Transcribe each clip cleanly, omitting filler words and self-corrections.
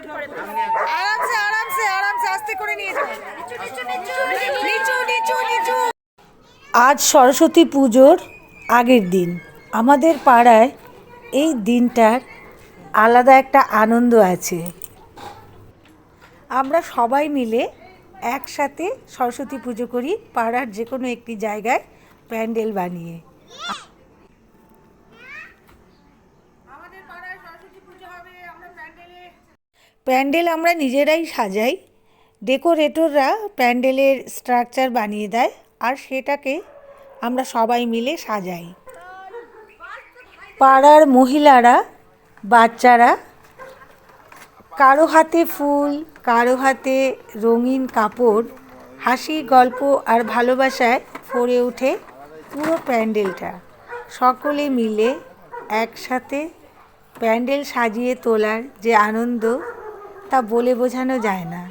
আরামসে আরামসে আরামসে আস্তে করে নিয়ে যাও। নিচু নিচু নিচু। আজ সরস্বতী পুজোর আগের দিন। আমাদের পাড়ায় এই দিনটার আলাদা একটা আনন্দ আছে। আমরা সবাই মিলে একসাথে সরস্বতী পুজো করি পাড়ার যে কোনো একটি জায়গায় প্যান্ডেল বানিয়ে। আমাদের পাড়ায় সরস্বতী পুজো হবে, আমরা প্যান্ডেল আমরা নিজেরাই সাজাই। ডেকোরেটররা প্যান্ডেলের স্ট্রাকচার বানিয়ে দেয় আর সেটাকে আমরা সবাই মিলে সাজাই। পাড়ার মহিলারা, বাচ্চারা কারো হাতে ফুল, কারো হাতে রঙিন কাপড়, হাসি গল্প আর ভালোবাসায় ভরে ওঠে পুরো প্যান্ডেলটা। সকলে মিলে একসাথে প্যান্ডেল সাজিয়ে তোলার যে আনন্দ তা বলে বোঝানো যায় না।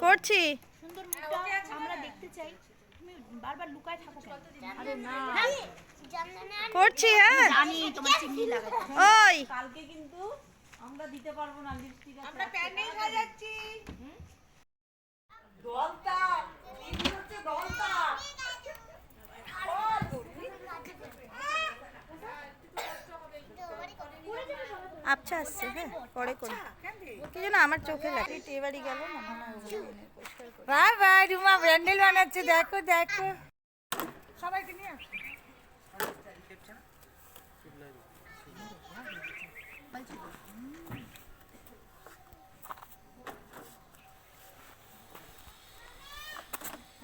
করছি সুন্দর মুখটা আমরা দেখতে চাই। তুমি বারবার লুকায় থাকো কেন? আরে না করছি। হ্যাঁ জানি তোমার চিমনি লাগাতে। ওই কালকে কিন্তু আমরা দিতে পারবো না লিপস্টিক। আমরা প্যান্ডেল সাজাচ্ছি। দলতা এই হচ্ছে দলতা। আচ্ছা আসছে। হ্যাঁ পরে করি। কি যেন আমার চোখে লাগে এবারই গেল না। বাই বাই রুমা প্যান্ডেল বানাচ্ছে, দেখো দেখো সবাইকে নিয়ে আসো।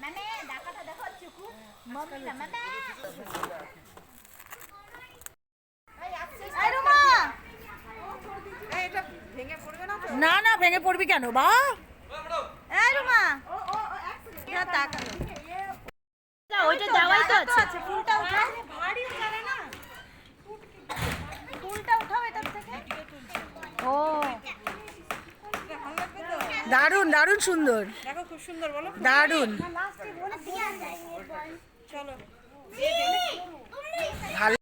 মানে ডাকাটা দেখো চুকু মম্মি না মানে এই রুমা না না ভেঙে পড়বি কেন বা? এই রুমা না তাকা। ওইটা দেওয়াই তো আছে। ফুলটা উঠাও। ভারী উঠাবে না। ফুলটা উঠাও এটার থেকে। ও দারুণ দারুণ সুন্দর। দেখো খুব সুন্দর বলো। দারুণ চলো ভালো।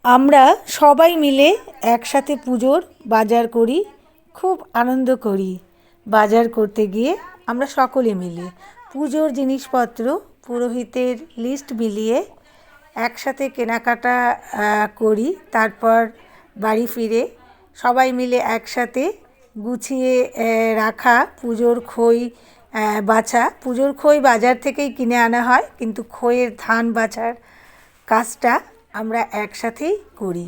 আমরা সবাই মিলে একসাথে পুজোর বাজার করি, খুব আনন্দ করি। বাজার করতে গিয়ে আমরা সকলে মিলে পুজোর জিনিসপত্র পুরোহিতের লিস্ট মিলিয়ে একসাথে কেনাকাটা করি। তারপর বাড়ি ফিরে সবাই মিলে একসাথে গুছিয়ে রাখা পুজোর খই বাছা। পুজোর খই বাজার থেকেই কিনে আনা হয়, কিন্তু খইয়ের ধান বাছার কাজটা আমরা একসাথেই করি।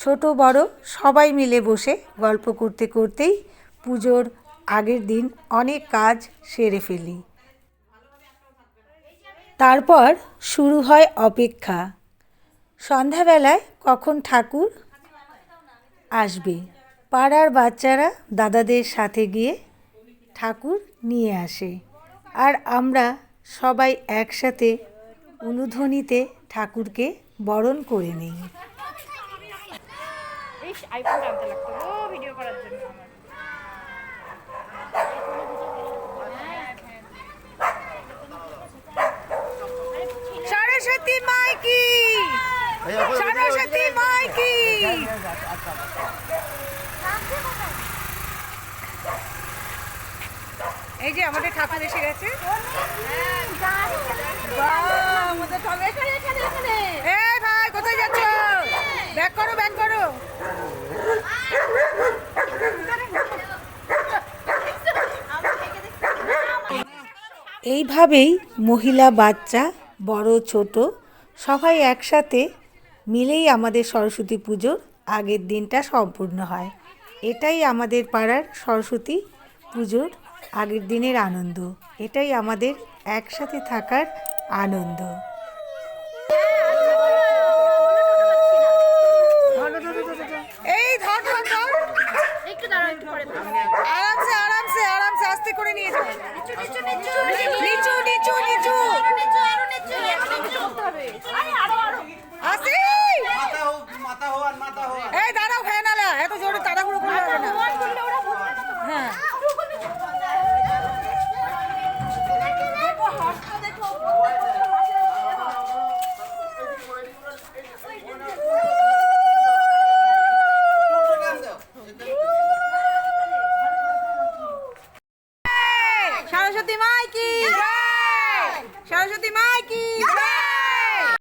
ছোট বড় সবাই মিলে বসে গল্প করতে করতেই পুজোর আগের দিন অনেক কাজ সেরে ফেলি। তারপর শুরু হয় অপেক্ষা। সন্ধ্যাবেলায় কখন ঠাকুর আসবে। পাড়ার বাচ্চারা দাদাদের সাথে গিয়ে ঠাকুর নিয়ে আসে আর আমরা সবাই একসাথে উলুধ্বনিতে ঠাকুরকে বরণ করে নিই। এই আইফোন আনতে লাগতো ও ভিডিও করার জন্য আমার। সরস্বতী মাই কি, সরস্বতী মাই কি। এই যে আমাদের ঠাকুর এসে গেছে। এই ভাই কোথায় যাচ্ছ? ব্যাক করো ব্যাক করো। এইভাবেই মহিলা বাচ্চা বড় ছোট সবাই একসাথে মিলেই আমাদের সরস্বতী পুজোর আগের দিনটা সম্পূর্ণ হয়। এটাই আমাদের পাড়ার সরস্বতী পুজোর আগের দিনের আনন্দ। এটাই আমাদের একসাথে থাকার আনন্দ। এই ধর ধর ধর। একটু দাঁড়াও, একটু পরে আরামসে আরামসে আরামসে আস্তে করে নিয়ে যাও। নিচু নিচু নিচু নিচু। আসি। মাথা হো আর মাথা হো। এই দাঁড়া সরস্বতী মাই কি